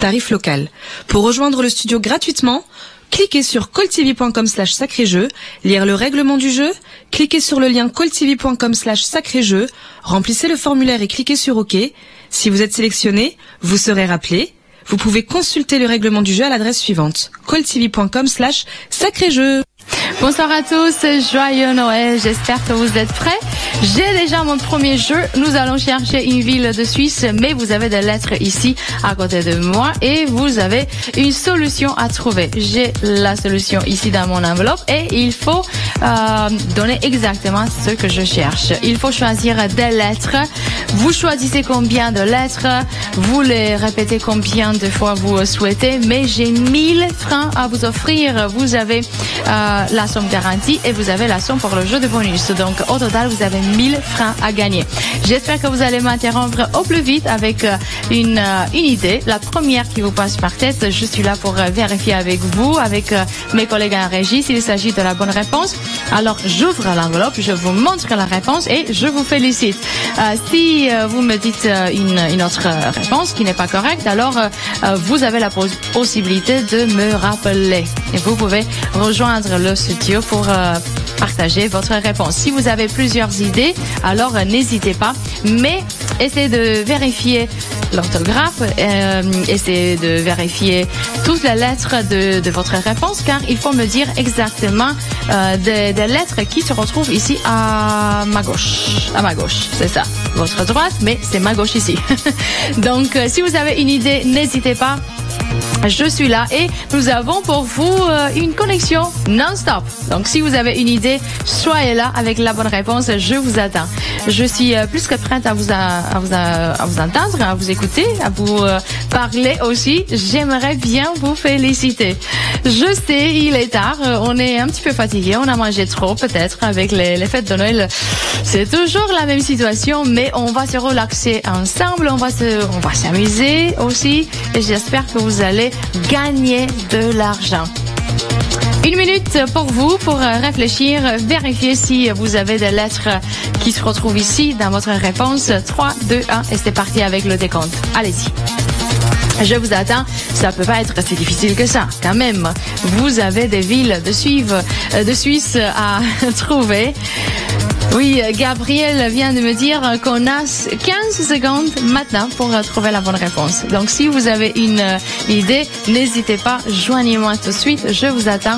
tarif local. Pour rejoindre le studio gratuitement, cliquez sur calltv.com/sacré-jeu, lire le règlement du jeu, cliquez sur le lien calltv.com/sacré-jeu, remplissez le formulaire et cliquez sur OK. Si vous êtes sélectionné, vous serez rappelé. Vous pouvez consulter le règlement du jeu à l'adresse suivante, calltv.com/sacré-jeu. Bonsoir à tous, joyeux Noël, j'espère que vous êtes prêts. J'ai déjà mon premier jeu, nous allons chercher une ville de Suisse, mais vous avez des lettres ici à côté de moi et vous avez une solution à trouver. J'ai la solution ici dans mon enveloppe et il faut donner exactement ce que je cherche. Il faut choisir des lettres, vous choisissez combien de lettres, vous les répétez combien de fois vous souhaitez, mais j'ai 1000 francs à vous offrir. Vous avez la somme garantie et vous avez la somme pour le jeu de bonus. Donc au total vous avez 1000 francs à gagner. J'espère que vous allez m'interrompre au plus vite avec une idée. La première qui vous passe par tête, je suis là pour vérifier avec vous, avec mes collègues en régie s'il s'agit de la bonne réponse. Alors j'ouvre l'enveloppe, je vous montre la réponse et je vous félicite. Si vous me dites une autre réponse qui n'est pas correcte, alors vous avez la possibilité de me rappeler. Et vous pouvez rejoindre le studio pour partager votre réponse. Si vous avez plusieurs idées, alors n'hésitez pas, mais essayez de vérifier l'orthographe, essayez de vérifier toutes les lettres de votre réponse, car il faut me dire exactement des lettres qui se retrouvent ici à ma gauche. À ma gauche, c'est ça. Votre droite, mais c'est ma gauche ici. Donc, si vous avez une idée, n'hésitez pas. Je suis là et nous avons pour vous une connexion non-stop. Donc si vous avez une idée, soyez là avec la bonne réponse, je vous attends. Je suis plus que prête à vous entendre, à vous écouter, à vous parler aussi. J'aimerais bien vous féliciter. Je sais, il est tard, on est un petit peu fatigué, on a mangé trop peut-être avec les fêtes de Noël. C'est toujours la même situation, mais on va se relaxer ensemble, on va s'amuser aussi et j'espère que vous allez gagner de l'argent. 1 minute pour vous, pour réfléchir, vérifier si vous avez des lettres qui se retrouvent ici dans votre réponse. 3, 2, 1 et c'est parti avec le décompte. Allez-y. Je vous attends, ça peut pas être si difficile que ça, quand même. Vous avez des villes de Suisse à trouver. Oui, Gabriel vient de me dire qu'on a 15 secondes maintenant pour trouver la bonne réponse. Donc, si vous avez une idée, n'hésitez pas, joignez-moi tout de suite, je vous attends.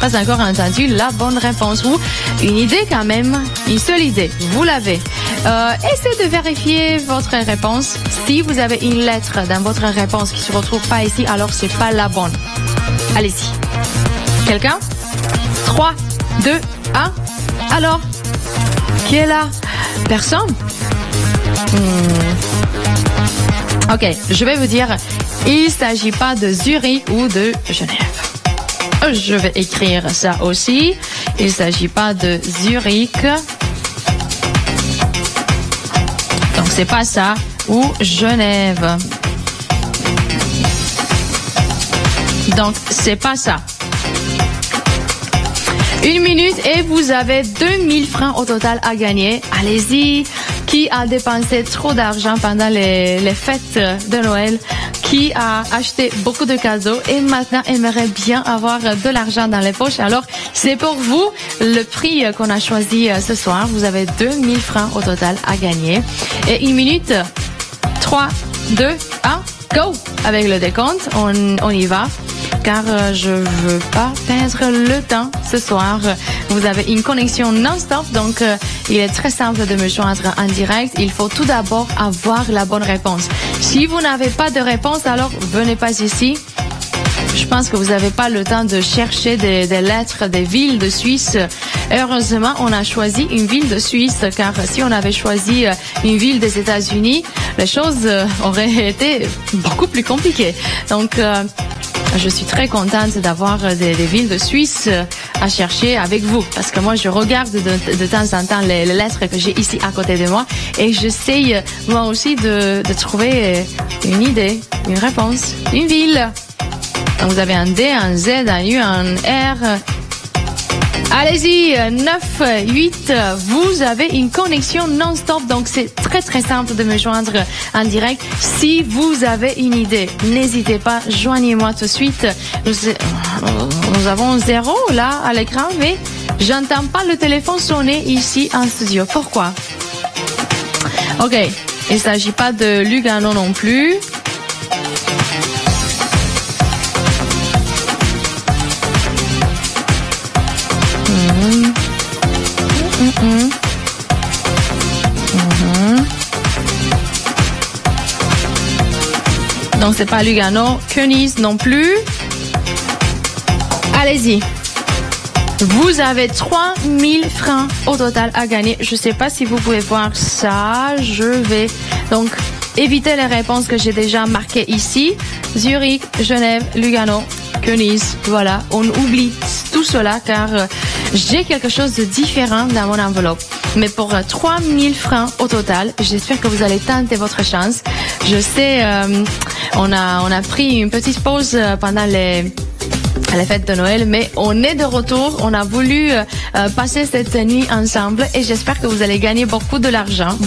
Pas encore entendu la bonne réponse ou une idée quand même, une seule idée, vous l'avez. Essayez de vérifier votre réponse. Si vous avez une lettre dans votre réponse qui se retrouve pas ici, alors c'est pas la bonne. Allez-y. Quelqu'un? 3, 2, 1. Alors, qui est là? Personne? Ok, je vais vous dire, il s'agit pas de Zurich ou de Genève. Je vais écrire ça aussi. Il ne s'agit pas de Zurich. Donc, c'est pas ça. Ou Genève. Donc, c'est pas ça. 1 minute et vous avez 2000 francs au total à gagner. Allez-y. Qui a dépensé trop d'argent pendant les fêtes de Noël? Qui a acheté beaucoup de cadeaux et maintenant aimerait bien avoir de l'argent dans les poches? Alors, c'est pour vous le prix qu'on a choisi ce soir. Vous avez 2000 francs au total à gagner. Et 1 minute, 3, 2, 1, go! Avec le décompte, on y va. Car je veux pas perdre le temps ce soir. Vous avez une connexion non-stop, donc il est très simple de me joindre en direct. Il faut tout d'abord avoir la bonne réponse. Si vous n'avez pas de réponse, alors venez pas ici. Je pense que vous n'avez pas le temps de chercher des lettres des villes de Suisse. Heureusement, on a choisi une ville de Suisse, car si on avait choisi une ville des États-Unis, les choses auraient été beaucoup plus compliquées. Donc, je suis très contente d'avoir des villes de Suisse à chercher avec vous. Parce que moi, je regarde de temps en temps les lettres que j'ai ici à côté de moi et j'essaye moi aussi de trouver une idée, une réponse, une ville. Donc, vous avez un D, un Z, un U, un R. Allez-y, 9, 8, vous avez une connexion non-stop, donc c'est très très simple de me joindre en direct. Si vous avez une idée, n'hésitez pas, joignez-moi tout de suite. Nous avons 0 là à l'écran, mais j'entends pas le téléphone sonner ici en studio. Pourquoi? Ok, il s'agit pas de Lugano non plus. Donc c'est pas Lugano, Königs non plus. Allez-y. Vous avez 3000 francs au total à gagner. Je sais pas si vous pouvez voir ça. Je vais donc éviter les réponses que j'ai déjà marquées ici. Zurich, Genève, Lugano, Königs. Voilà, on oublie tout cela car j'ai quelque chose de différent dans mon enveloppe. Mais pour 3000 francs au total, j'espère que vous allez tenter votre chance. Je sais, on a pris une petite pause pendant les fêtes de Noël, mais on est de retour. On a voulu passer cette nuit ensemble et j'espère que vous allez gagner beaucoup d'argent.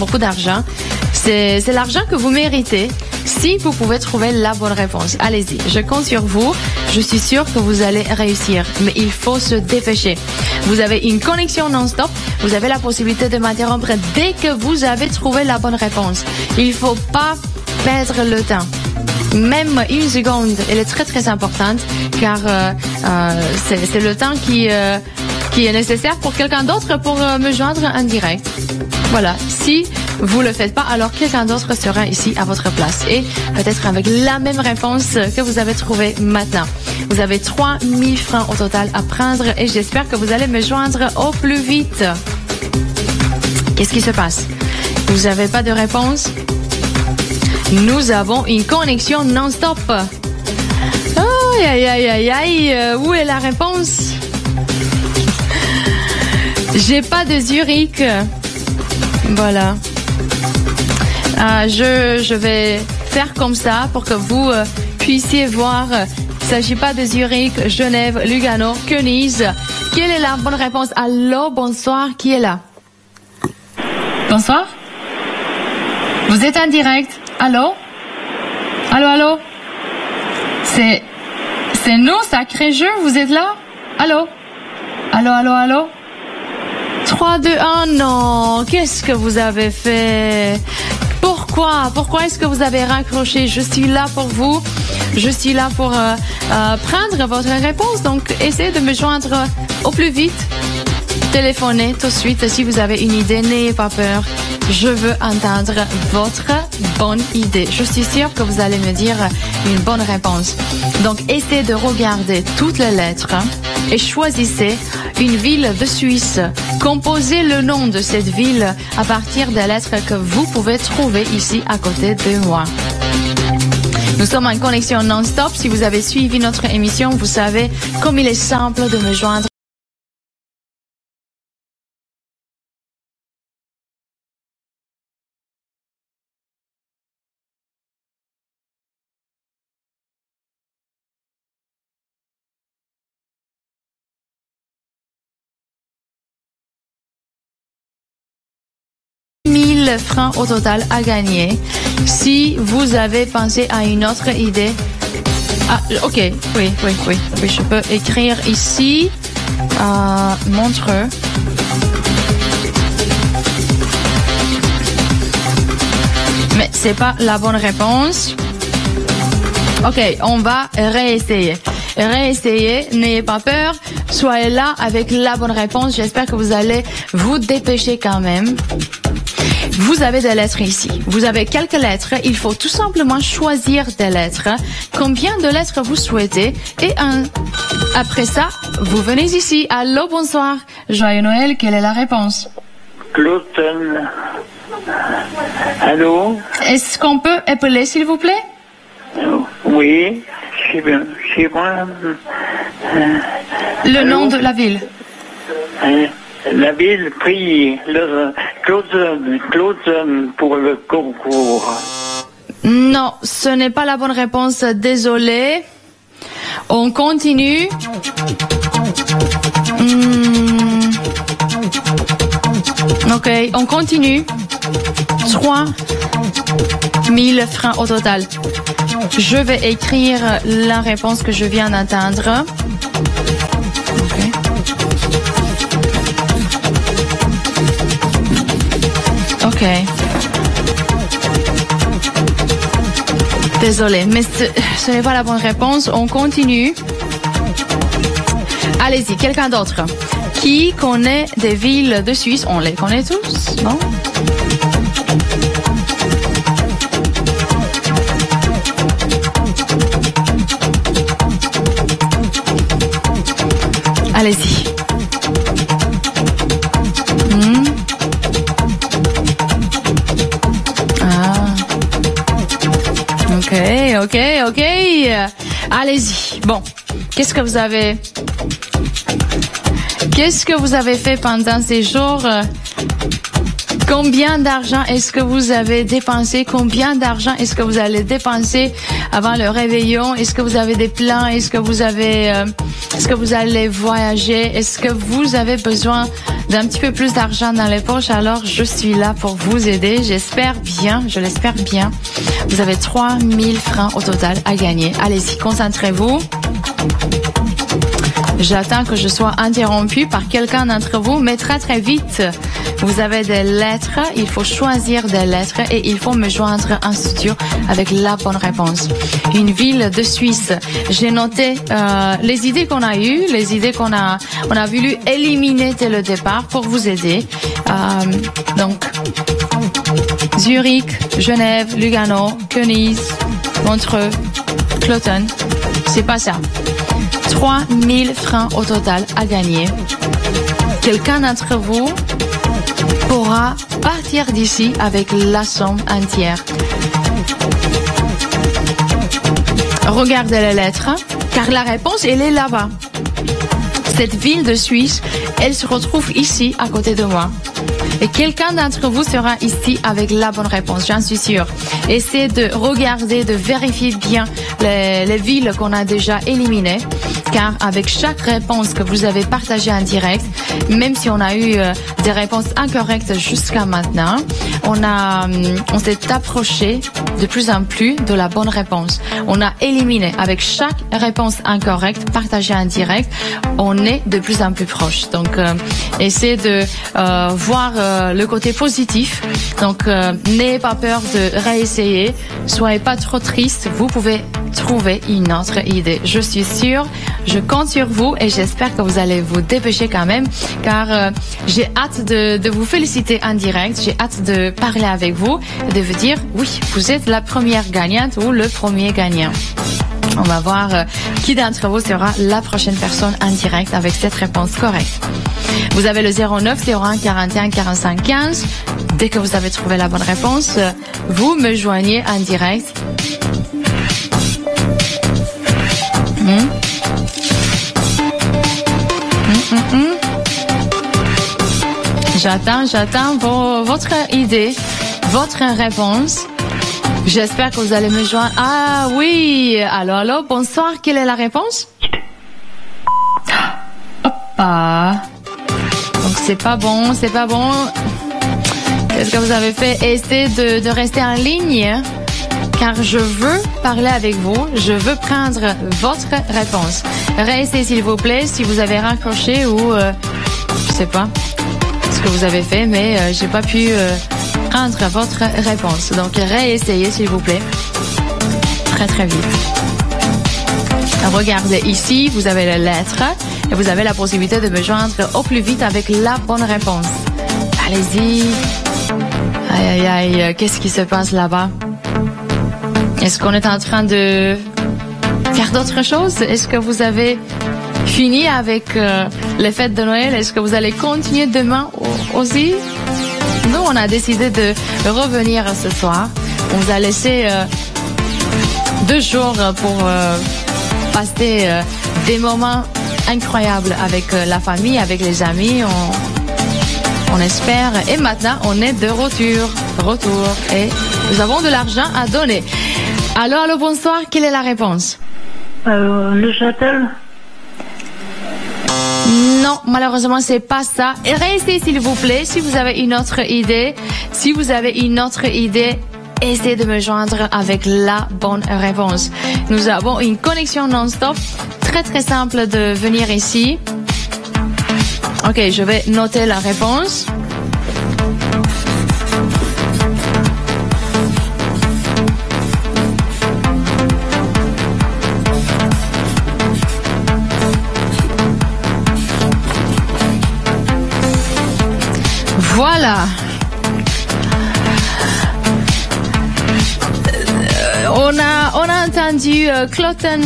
C'est l'argent que vous méritez si vous pouvez trouver la bonne réponse. Allez-y, je compte sur vous. Je suis sûre que vous allez réussir, mais il faut se dépêcher. Vous avez une connexion non-stop. Vous avez la possibilité de m'interrompre dès que vous avez trouvé la bonne réponse. Il faut pas perdre le temps. Même une seconde, elle est très très importante car c'est le temps qui est nécessaire pour quelqu'un d'autre pour me joindre en direct. Voilà, si vous le faites pas, alors quelqu'un d'autre sera ici à votre place et peut-être avec la même réponse que vous avez trouvée maintenant. Vous avez 3000 francs au total à prendre et j'espère que vous allez me joindre au plus vite. Qu'est-ce qui se passe? Vous n'avez pas de réponse? Nous avons une connexion non-stop. Aïe, aïe, aïe, aïe, où est la réponse? J'ai pas de Zurich. Voilà. Je vais faire comme ça pour que vous puissiez voir. Il ne s'agit pas de Zurich, Genève, Lugano, Königs. Quelle est la bonne réponse? Allô, bonsoir, qui est là? Bonsoir. Vous êtes en direct. Allô? Allô, allô? C'est nous, Sacré Jeu, vous êtes là? Allô? Allô, allô, allô? 3, 2, 1, non, qu'est-ce que vous avez fait? Pourquoi est-ce que vous avez raccroché? Je suis là pour vous, je suis là pour prendre votre réponse, donc essayez de me joindre au plus vite. Téléphonez tout de suite si vous avez une idée, n'ayez pas peur. Je veux entendre votre bonne idée. Je suis sûre que vous allez me dire une bonne réponse. Donc, essayez de regarder toutes les lettres et choisissez une ville de Suisse. Composez le nom de cette ville à partir des lettres que vous pouvez trouver ici à côté de moi. Nous sommes en connexion non-stop. Si vous avez suivi notre émission, vous savez comme il est simple de me joindre. Francs au total à gagner. Si vous avez pensé à une autre idée, ok, oui, je peux écrire ici Montreux. Mais c'est pas la bonne réponse. Ok, on va réessayer. N'ayez pas peur, soyez là avec la bonne réponse. J'espère que vous allez vous dépêcher quand même. Vous avez des lettres ici. Vous avez quelques lettres. Il faut tout simplement choisir des lettres. Combien de lettres vous souhaitez? Et après ça, vous venez ici. Allô, bonsoir. Joyeux Noël, quelle est la réponse? Gluten. Allô? Est-ce qu'on peut appeler, s'il vous plaît? Oui, c'est moi. Le nom de la ville. La ville prie Clausen pour le concours. Non, ce n'est pas la bonne réponse, désolé. On continue. Ok, on continue. 3 000 francs au total. Je vais écrire la réponse que je viens d'entendre. Ok. Désolé, mais ce n'est pas la bonne réponse. On continue. Allez-y, quelqu'un d'autre. Qui connaît des villes de Suisse? On les connaît tous, non? Allez-y. Ok. Allez-y. Bon, qu'est-ce que vous avez fait pendant ces jours? Combien d'argent est-ce que vous avez dépensé? Combien d'argent est-ce que vous allez dépenser avant le réveillon? Est-ce que vous avez des plans? Est-ce que vous allez voyager? Est-ce que vous avez besoin d'un petit peu plus d'argent dans les poches? Alors, je suis là pour vous aider. Je l'espère bien. Vous avez 3 000 francs au total à gagner. Allez-y, concentrez-vous. J'attends que je sois interrompue par quelqu'un d'entre vous, mais très très vite. Vous avez des lettres, il faut choisir des lettres et il faut me joindre en studio avec la bonne réponse. Une ville de Suisse. J'ai noté les idées qu'on a eues, les idées qu'on a voulu éliminer dès le départ pour vous aider. Donc, Zurich, Genève, Lugano, Königs, Montreux, Cloton. C'est pas ça. 3 000 francs au total à gagner. Quelqu'un d'entre vous pourra partir d'ici avec la somme entière. Regardez les lettres, car la réponse, elle est là-bas. Cette ville de Suisse, elle se retrouve ici, à côté de moi. Et quelqu'un d'entre vous sera ici avec la bonne réponse, j'en suis sûre. Essayez de regarder, de vérifier bien les villes qu'on a déjà éliminées. Car avec chaque réponse que vous avez partagée en direct, même si on a eu des réponses incorrectes jusqu'à maintenant, on s'est approché de plus en plus de la bonne réponse. On a éliminé avec chaque réponse incorrecte partagée en direct, on est de plus en plus proche. Donc, essayez de voir le côté positif. Donc, n'ayez pas peur de réessayer. Soyez pas trop triste. Vous pouvez trouver une autre idée. Je suis sûre, je compte sur vous et j'espère que vous allez vous dépêcher quand même, car j'ai hâte de vous féliciter en direct. J'ai hâte de parler avec vous et de vous dire, oui, vous êtes la première gagnante ou le premier gagnant. On va voir qui d'entre vous sera la prochaine personne en direct avec cette réponse correcte. Vous avez le 09 01 41 45 15. Dès que vous avez trouvé la bonne réponse, vous me joignez en direct. J'attends votre idée, votre réponse. J'espère que vous allez me joindre. Ah oui, allô, bonsoir, quelle est la réponse? Hoppa. Donc c'est pas bon. Qu'est-ce que vous avez fait? Essayez de rester en ligne, car je veux parler avec vous, je veux prendre votre réponse. Réessayez s'il vous plaît, si vous avez raccroché ou je sais pas ce que vous avez fait, mais j'ai pas pu prendre votre réponse. Donc réessayez s'il vous plaît, très très vite. Regardez ici, vous avez les lettres et vous avez la possibilité de me joindre au plus vite avec la bonne réponse. Allez-y. Aïe, qu'est-ce qui se passe là-bas? Est-ce qu'on est en train de faire d'autres choses? Est-ce que vous avez fini avec les fêtes de Noël? Est-ce que vous allez continuer demain aussi? Nous, on a décidé de revenir ce soir. On vous a laissé 2 jours pour passer des moments incroyable avec la famille, avec les amis. On espère. Et maintenant, on est de retour. Et nous avons de l'argent à donner. Allô, bonsoir. Quelle est la réponse? Le Châtel. Non, malheureusement, c'est pas ça. Et restez, s'il vous plaît, si vous avez une autre idée. Si vous avez une autre idée, essayez de me joindre avec la bonne réponse. Nous avons une connexion non-stop. Très, très simple de venir ici. Ok, je vais noter la réponse. Voilà. On a entendu Cloton,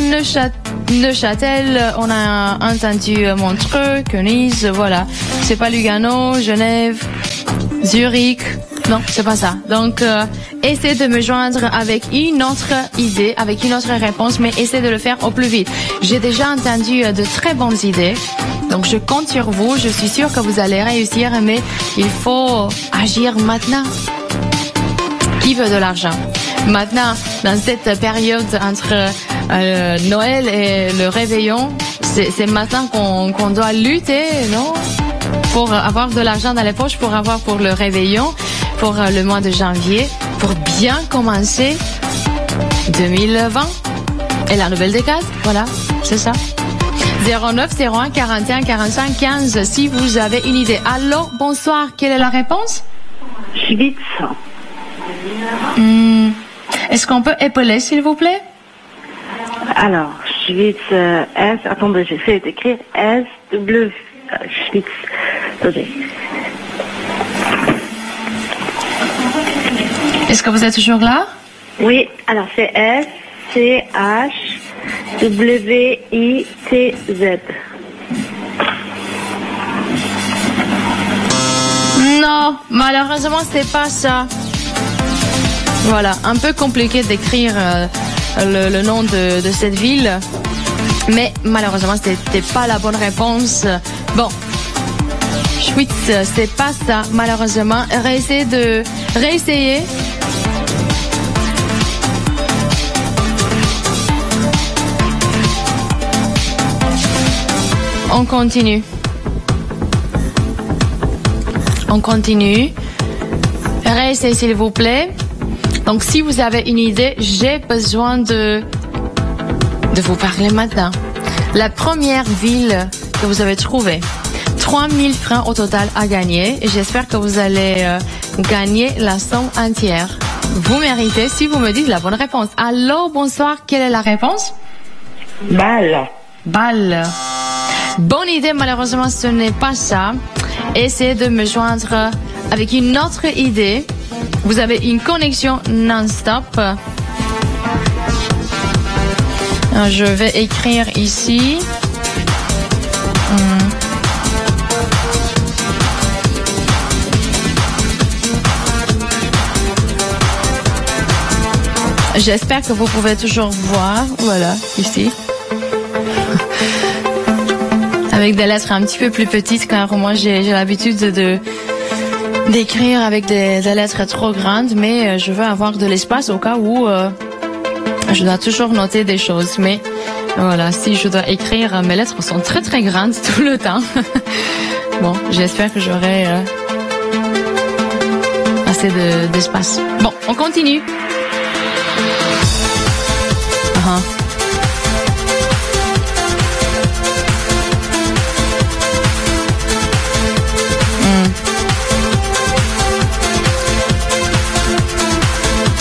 Neuchâtel, on a entendu Montreux, Königs, voilà. C'est pas Lugano, Genève, Zurich. Non, c'est pas ça. Donc, essayez de me joindre avec une autre idée, avec une autre réponse, mais essayez de le faire au plus vite. J'ai déjà entendu de très bonnes idées. Donc, je compte sur vous. Je suis sûre que vous allez réussir, mais il faut agir maintenant. Qui veut de l'argent? Maintenant, dans cette période entre Noël et le réveillon, c'est maintenant qu'on doit lutter, non? Pour avoir de l'argent dans les poches, pour avoir pour le réveillon, pour le mois de janvier, pour bien commencer 2020 et la nouvelle décade. Voilà, c'est ça. 09 01 41 45 15 si vous avez une idée. Allô, bonsoir, quelle est la réponse? Schwitz. Est-ce qu'on peut épeler, s'il vous plaît? Alors, Schwitz, S, attendez, j'essaie d'écrire S, W, Schwitz. Attendez. Est-ce que vous êtes toujours là? Oui, alors c'est S, C, H, W, I, T, Z. Non, malheureusement, c'est pas ça. Voilà, un peu compliqué d'écrire le nom de cette ville, mais malheureusement, c'était pas la bonne réponse. Bon, Schwitz, c'est pas ça, malheureusement. Réessayer. On continue. Réessayez, s'il vous plaît. Donc, si vous avez une idée, j'ai besoin de vous parler maintenant. La première ville que vous avez trouvée, 3000 francs au total à gagner. J'espère que vous allez gagner la somme entière. Vous méritez si vous me dites la bonne réponse. Allô, bonsoir, quelle est la réponse? Bâle. Bonne idée, malheureusement, ce n'est pas ça. Essayez de me joindre avec une autre idée. Vous avez une connexion non-stop. Je vais écrire ici. J'espère que vous pouvez toujours voir. Voilà, ici. Avec des lettres un petit peu plus petites, car moi j'ai l'habitude d'écrire avec des lettres trop grandes, mais je veux avoir de l'espace au cas où je dois toujours noter des choses. Mais voilà, si je dois écrire, mes lettres sont très très grandes tout le temps. Bon, j'espère que j'aurai assez d'espace. Bon, on continue.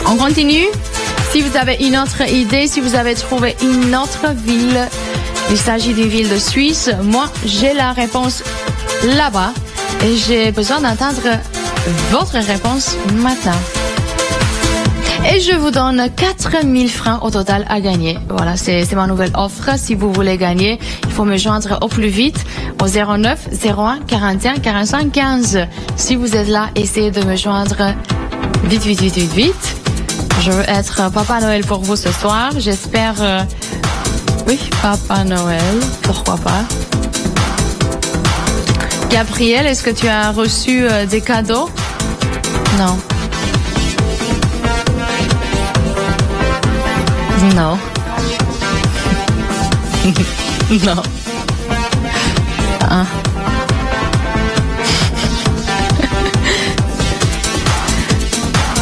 On continue. Si vous avez une autre idée, si vous avez trouvé une autre ville, il s'agit d'une ville de Suisse. Moi, j'ai la réponse là-bas et j'ai besoin d'entendre votre réponse maintenant. Et je vous donne 4000 francs au total à gagner. Voilà, c'est ma nouvelle offre. Si vous voulez gagner, il faut me joindre au plus vite au 09 01 41 45 15. Si vous êtes là, essayez de me joindre vite. Je veux être Papa Noël pour vous ce soir. J'espère Oui, Papa Noël, pourquoi pas. Gabriel, est-ce que tu as reçu des cadeaux? Non. Non. Non. Ah.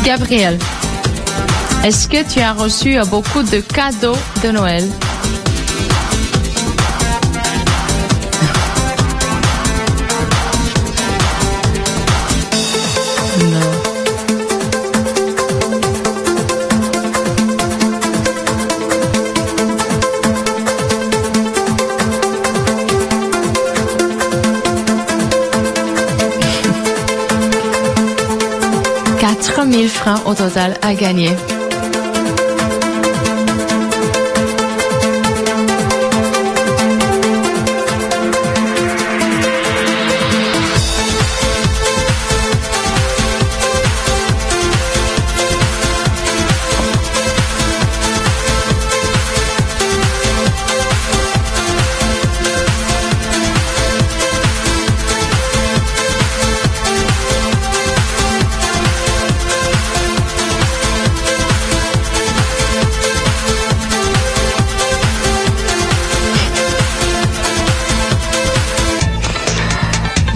Gabriel, est-ce que tu as reçu beaucoup de cadeaux de Noël? Non. $4 000 au total à gagner.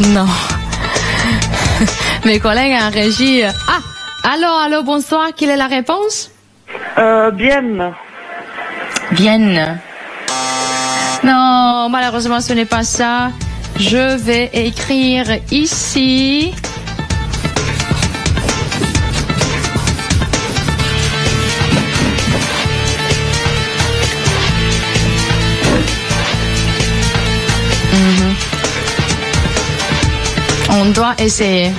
Non. Mes collègues en régie. Ah, allô, bonsoir. Quelle est la réponse? Bien. Vienne. Non, malheureusement, ce n'est pas ça. Je vais écrire ici. On doit essayer.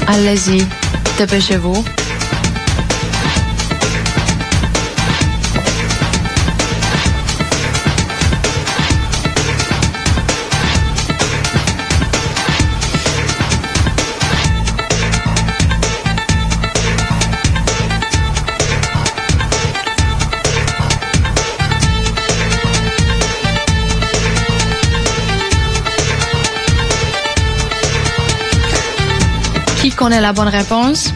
Allez-y, dépêchez-vous. Qui connaît la bonne réponse?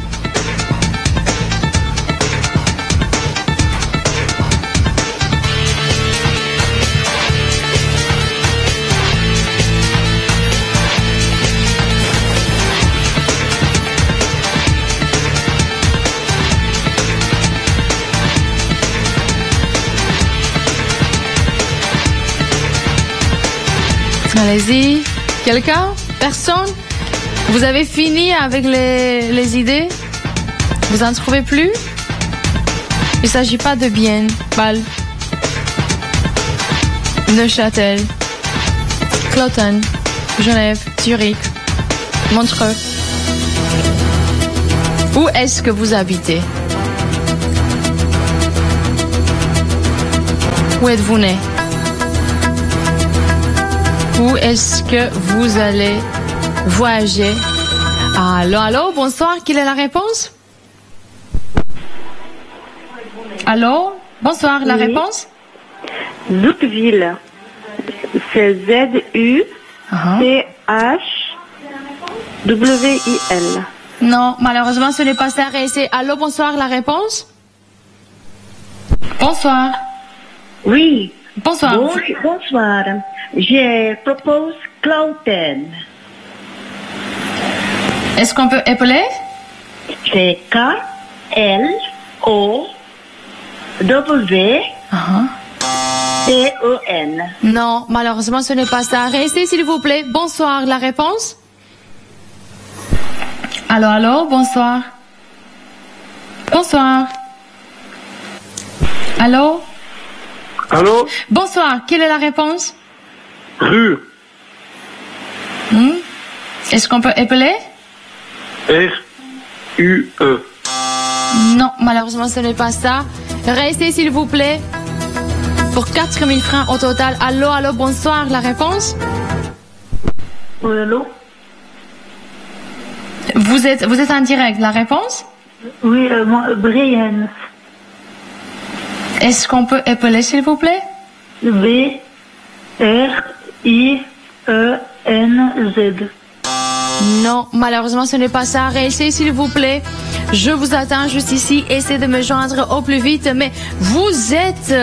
Allez-y. Quelqu'un? Personne? Vous avez fini avec les idées? Vous en trouvez plus? Il ne s'agit pas de Bienne, Bâle, Neuchâtel, Cloton, Genève, Zurich, Montreux. Où est-ce que vous habitez? Où êtes-vous né? Où est-ce que vous allez voyager? Allô, bonsoir, quelle est la réponse? Allô, bonsoir, la réponse? Zoukville. C'est Z-U-C-H-W-I-L. Non, malheureusement, ce n'est pas ça. C'est allô, bonsoir, la réponse? Bonsoir. Oui. Bonsoir. Bonsoir. Je propose Clouten. Est-ce qu'on peut appeler? C'est K-L-O-W-T-E-N. Non, malheureusement, ce n'est pas ça. Restez, s'il vous plaît. Bonsoir, la réponse? Allô, bonsoir. Bonsoir. Allô? Allô? Bonsoir, quelle est la réponse? Rue. Est-ce qu'on peut appeler? R-U-E. Non, malheureusement, ce n'est pas ça. Restez, s'il vous plaît. Pour 4 000 francs au total. Allô, bonsoir, la réponse? Oui, allô? Vous êtes en direct. La réponse? Oui, Brienne. Est-ce qu'on peut épeler, s'il vous plaît? B-R-I-E-N-Z. Non, malheureusement, ce n'est pas ça. Réessayez, s'il vous plaît. Je vous attends juste ici. Essayez de me joindre au plus vite. Mais vous êtes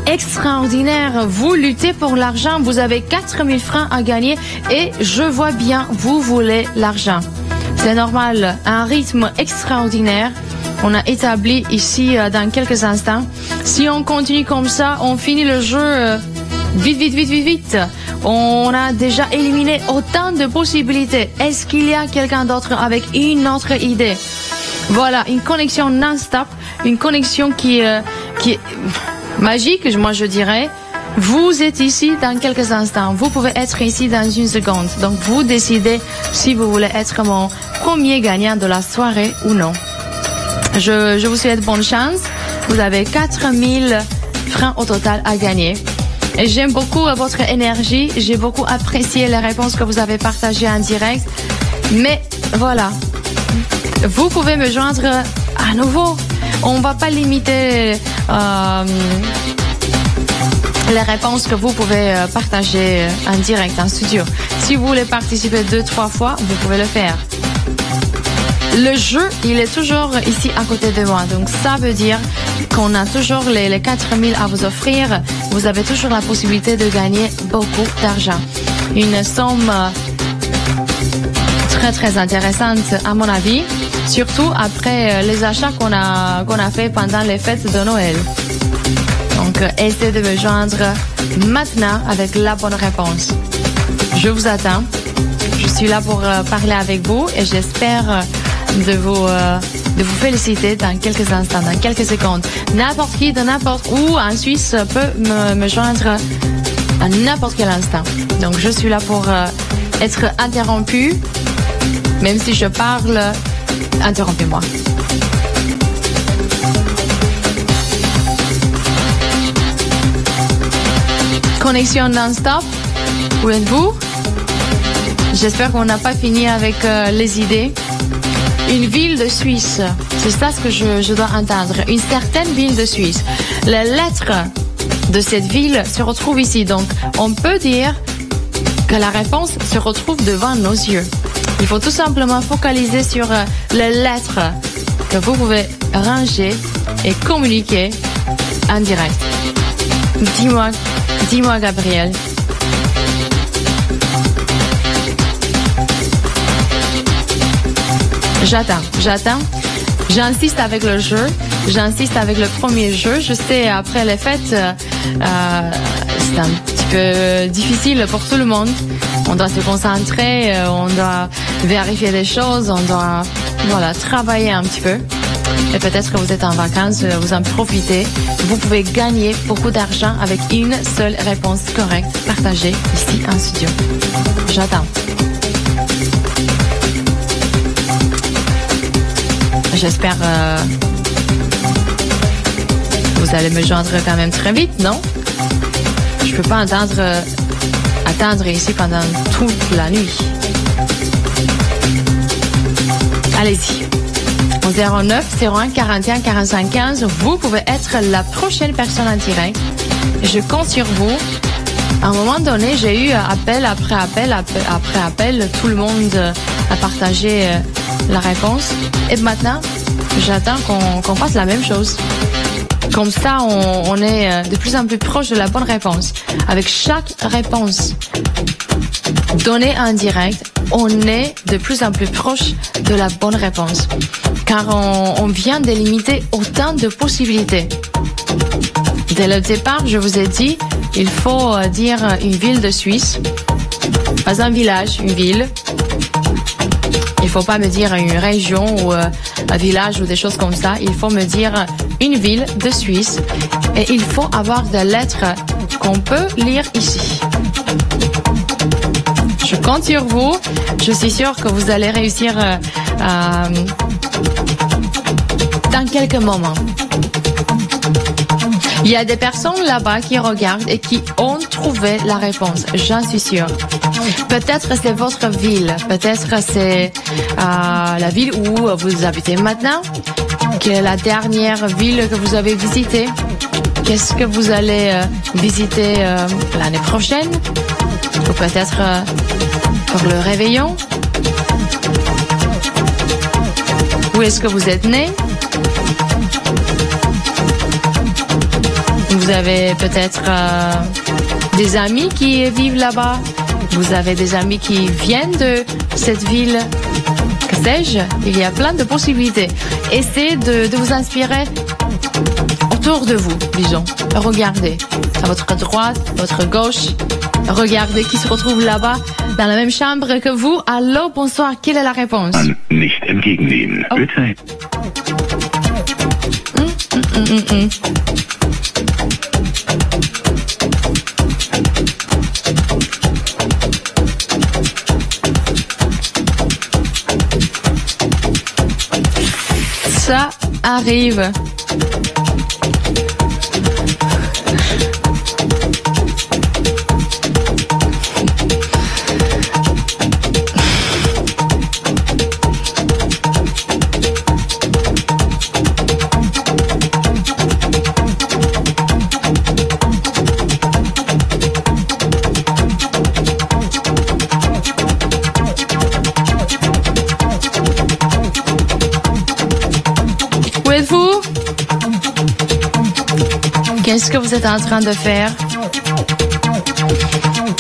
extraordinaire. Vous luttez pour l'argent. Vous avez 4000 francs à gagner. Et je vois bien, vous voulez l'argent. C'est normal. Un rythme extraordinaire. On a établi ici dans quelques instants. Si on continue comme ça, on finit le jeu vite. On a déjà éliminé autant de possibilités. Est-ce qu'il y a quelqu'un d'autre avec une autre idée? Voilà, une connexion non-stop, une connexion qui est magique, moi je dirais. Vous êtes ici dans quelques instants. Vous pouvez être ici dans une seconde. Donc vous décidez si vous voulez être mon premier gagnant de la soirée ou non. Je vous souhaite bonne chance. Vous avez 4000 francs au total à gagner. Et j'aime beaucoup votre énergie. J'ai beaucoup apprécié les réponses que vous avez partagées en direct. Mais voilà, vous pouvez me joindre à nouveau. On va pas limiter les réponses que vous pouvez partager en direct en studio. Si vous voulez participer 2-3 fois, vous pouvez le faire. Le jeu, il est toujours ici à côté de moi. Donc ça veut dire qu'on a toujours les 4000 à vous offrir. Vous avez toujours la possibilité de gagner beaucoup d'argent. Une somme très intéressante à mon avis. Surtout après les achats qu'on a fait pendant les fêtes de Noël. Donc essayez de me joindre maintenant avec la bonne réponse. Je vous attends. Je suis là pour parler avec vous et j'espère de vous féliciter dans quelques instants, dans quelques secondes. N'importe qui de n'importe où en Suisse peut me joindre à n'importe quel instant. Donc je suis là pour être interrompu. Même si je parle, interrompez-moi. Connexion non-stop. Où êtes-vous? J'espère qu'on n'a pas fini avec les idées. Une ville de Suisse, c'est ça ce que je dois entendre. Une certaine ville de Suisse. La lettre de cette ville se retrouve ici. Donc, on peut dire que la réponse se retrouve devant nos yeux. Il faut tout simplement focaliser sur les lettres que vous pouvez ranger et communiquer en direct. Dis-moi, Gabriel. J'attends. J'insiste avec le jeu. J'insiste avec le premier jeu. Je sais, après les fêtes, c'est un petit peu difficile pour tout le monde. On doit se concentrer, on doit vérifier des choses, on doit travailler un petit peu. Et peut-être que vous êtes en vacances, vous en profitez. Vous pouvez gagner beaucoup d'argent avec une seule réponse correcte partagée ici en studio. J'attends. J'espère vous allez me joindre quand même très vite, non? Je peux pas attendre ici pendant toute la nuit. Allez-y. Au 09 01 41 45 15, vous pouvez être la prochaine personne en direct. Je compte sur vous. À un moment donné, j'ai eu appel après appel. Tout le monde a partagé la réponse. Et maintenant, j'attends qu'on fasse la même chose. Comme ça, on est de plus en plus proche de la bonne réponse. Avec chaque réponse donnée en direct, on est de plus en plus proche de la bonne réponse. Car on vient de limiter autant de possibilités. Dès le départ, je vous ai dit, il faut dire une ville de Suisse. Pas un village, une ville. Il faut pas me dire une région ou un village ou des choses comme ça. Il faut me dire une ville de Suisse. Et il faut avoir des lettres qu'on peut lire ici. Je compte sur vous. Je suis sûre que vous allez réussir dans quelques moments. Il y a des personnes là-bas qui regardent et qui ont trouvé la réponse. J'en suis sûre. Peut-être c'est votre ville. Peut-être c'est la ville où vous habitez maintenant. Quelle est la dernière ville que vous avez visitée? Qu'est-ce que vous allez visiter l'année prochaine? Ou peut-être pour le réveillon? Où est-ce que vous êtes né? Vous avez peut-être des amis qui vivent là-bas. Vous avez des amis qui viennent de cette ville. Que sais-je? Il y a plein de possibilités. Essayez de vous inspirer autour de vous, disons. Regardez à votre droite, votre gauche. Regardez qui se retrouve là-bas, dans la même chambre que vous. Allô, bonsoir. Quelle est la réponse? Nicht entgegennehmen. Oh. Bitte. Ça arrive. Où êtes-vous? Qu'est-ce que vous êtes en train de faire?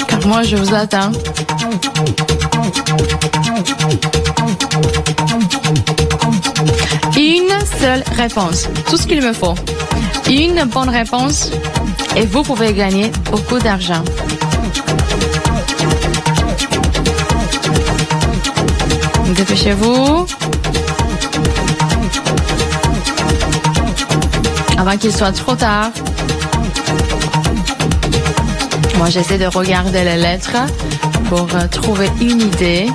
Car moi, je vous attends. Une seule réponse. Tout ce qu'il me faut. Une bonne réponse et vous pouvez gagner beaucoup d'argent. Dépêchez-vous. Avant qu'il soit trop tard. Moi, j'essaie de regarder les lettres pour trouver une idée.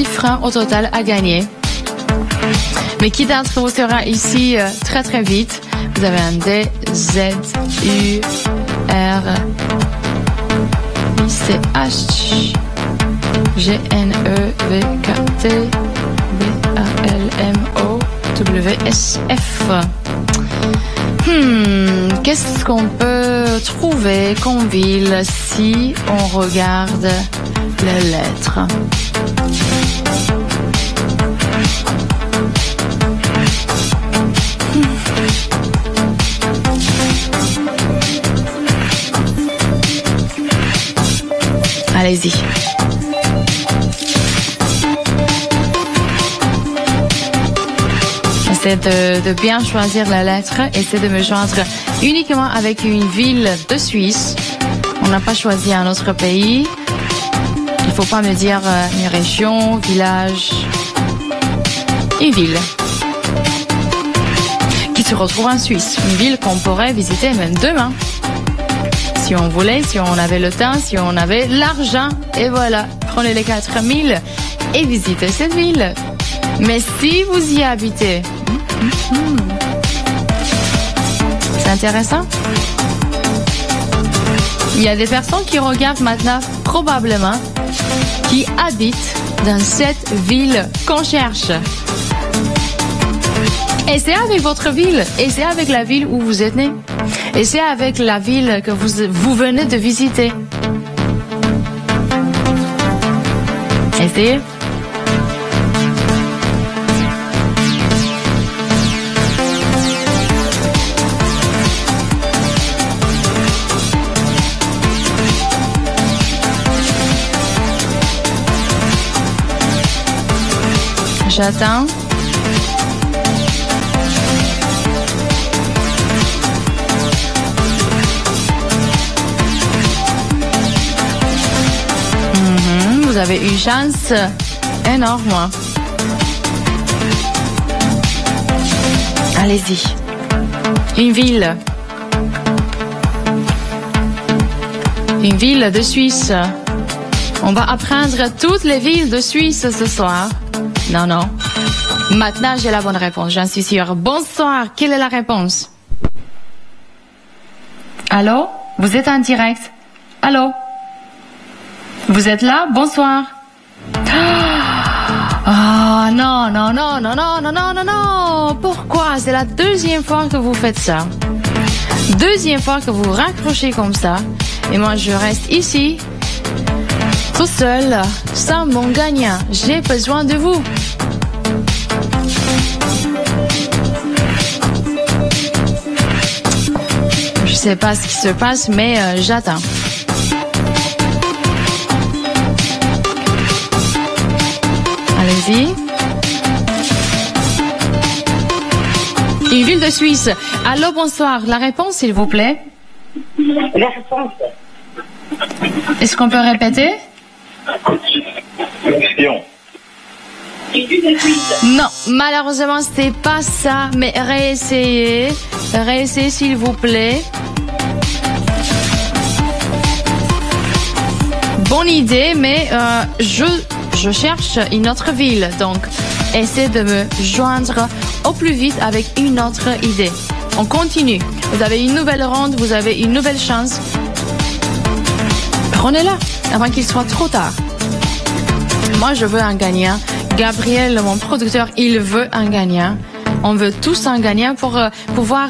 Francs au total à gagner. Mais qui d'entre vous sera ici très très vite? Vous avez un D, Z, U, R, I, C, H, G, N, E, V, K, T, B, A, L, M, O, W, S, F. Qu'est-ce qu'on peut trouver comme ville si on regarde les lettres? Allez-y. Essayez de bien choisir la lettre. Essayez de me joindre uniquement avec une ville de Suisse. On n'a pas choisi un autre pays. Il ne faut pas me dire une région, village. Une ville qui se retrouve en Suisse. Une ville qu'on pourrait visiter même demain. Si on voulait, si on avait le temps, si on avait l'argent. Et voilà, prenez les 4000 et visitez cette ville. Mais si vous y habitez, c'est intéressant. Il y a des personnes qui regardent maintenant, probablement, qui habitent dans cette ville qu'on cherche. Et c'est avec votre ville, et c'est avec la ville où vous êtes né. Et c'est avec la ville que vous venez de visiter. Essayez. J'attends. Vous avez une chance énorme. Allez-y. Une ville. Une ville de Suisse. On va apprendre toutes les villes de Suisse ce soir. Non, non. Maintenant, j'ai la bonne réponse, j'en suis sûre. Bonsoir, quelle est la réponse? Allô? Vous êtes en direct? Allô? Vous êtes là? Bonsoir. Ah, non, non, non, non, non, non, non, non, non. Pourquoi? C'est la deuxième fois que vous faites ça. Deuxième fois que vous raccrochez comme ça. Et moi, je reste ici, tout seul, sans mon gagnant. J'ai besoin de vous. Je sais pas ce qui se passe, mais j'attends. Allez-y. Une ville de Suisse. Allô, bonsoir. La réponse, s'il vous plaît. La réponse. Est-ce qu'on peut répéter? Question. Non, malheureusement, c'est pas ça. Mais réessayez. Réessayez, s'il vous plaît. Bonne idée, mais je cherche une autre ville. Donc, essayez de me joindre au plus vite avec une autre idée. On continue. Vous avez une nouvelle ronde, vous avez une nouvelle chance. Prenez-la avant qu'il soit trop tard. Moi, je veux un gagnant. Gabriel, mon producteur, il veut un gagnant. On veut tous un gagnant pour pouvoir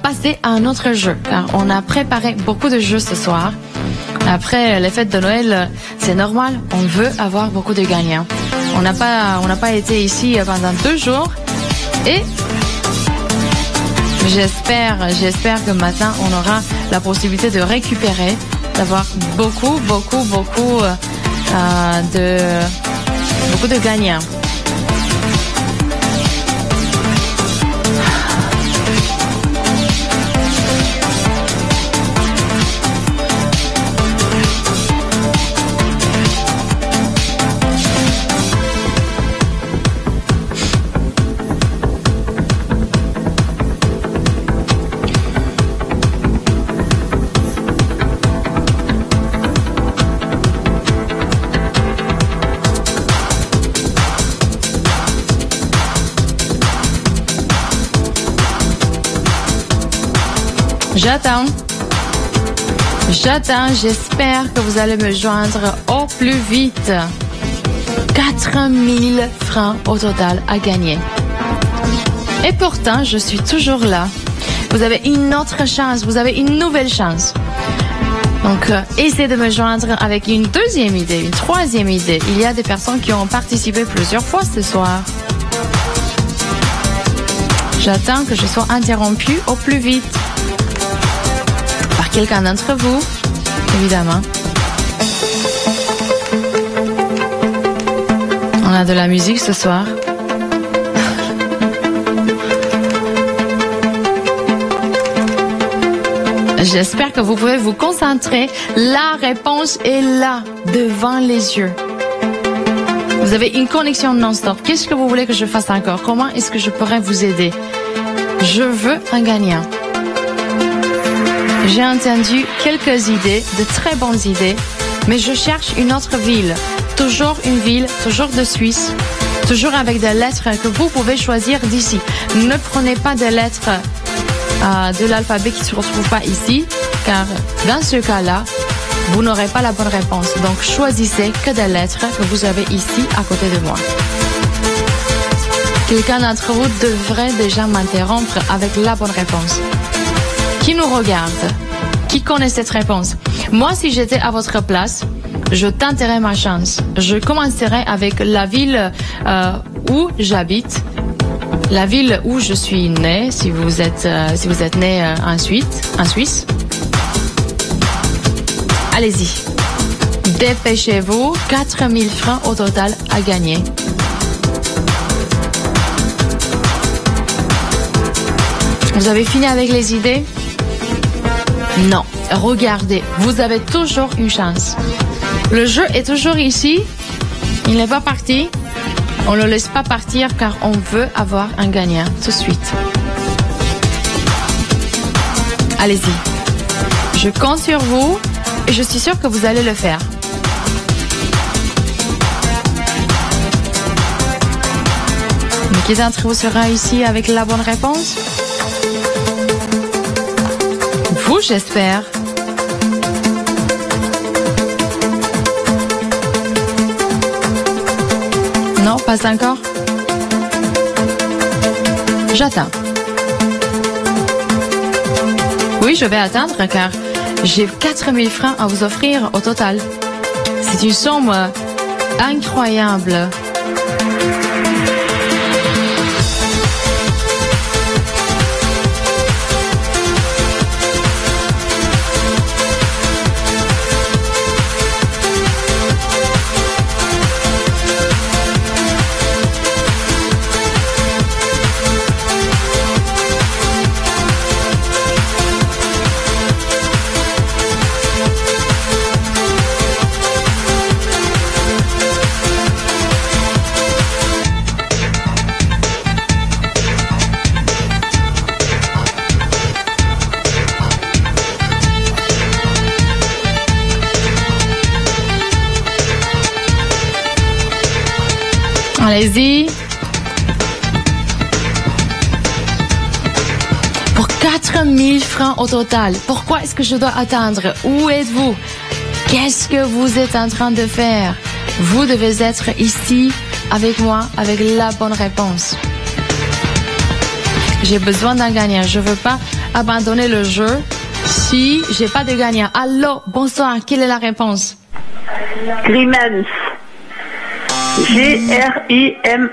passer à un autre jeu. Car on a préparé beaucoup de jeux ce soir. Après les fêtes de Noël, c'est normal. On veut avoir beaucoup de gagnants. On n'a pas été ici pendant 2 jours. Et j'espère que maintenant, on aura la possibilité de récupérer, d'avoir beaucoup de gagnants. J'attends, j'espère que vous allez me joindre au plus vite. 4000 francs au total à gagner. Et pourtant, je suis toujours là. Vous avez une autre chance, vous avez une nouvelle chance. Donc, essayez de me joindre avec une deuxième idée, une troisième idée. Il y a des personnes qui ont participé plusieurs fois ce soir. J'attends que je sois interrompue au plus vite. Par quelqu'un d'entre vous, évidemment. On a de la musique ce soir. J'espère que vous pouvez vous concentrer. La réponse est là, devant les yeux. Vous avez une connexion non-stop. Qu'est-ce que vous voulez que je fasse encore? Comment est-ce que je pourrais vous aider? Je veux un gagnant. J'ai entendu quelques idées, de très bonnes idées, mais je cherche une autre ville. Toujours une ville, toujours de Suisse, toujours avec des lettres que vous pouvez choisir d'ici. Ne prenez pas des lettres de l'alphabet qui ne se retrouvent pas ici, car dans ce cas-là, vous n'aurez pas la bonne réponse. Donc choisissez que des lettres que vous avez ici à côté de moi. Quelqu'un d'entre vous devrait déjà m'interrompre avec la bonne réponse. Qui nous regarde? Qui connaît cette réponse? Moi, si j'étais à votre place, je tenterais ma chance. Je commencerai avec la ville où j'habite, la ville où je suis née, si vous êtes né en Suisse. Allez-y. Dépêchez-vous, 4000 francs au total à gagner. Vous avez fini avec les idées? Non. Regardez, vous avez toujours une chance. Le jeu est toujours ici. Il n'est pas parti. On ne le laisse pas partir car on veut avoir un gagnant tout de suite. Allez-y. Je compte sur vous et je suis sûre que vous allez le faire. Mais qui d'entre vous sera ici avec la bonne réponse? Vous, j'espère. Non, pas encore. J'attends. Oui, je vais attendre car j'ai 4000 francs à vous offrir au total. C'est une somme incroyable. Allez-y. Pour 4000 francs au total, pourquoi est-ce que je dois attendre? Où êtes-vous? Qu'est-ce que vous êtes en train de faire? Vous devez être ici avec moi, avec la bonne réponse. J'ai besoin d'un gagnant. Je ne veux pas abandonner le jeu si j'ai pas de gagnant. Allô, bonsoir, quelle est la réponse? Grimens. Grime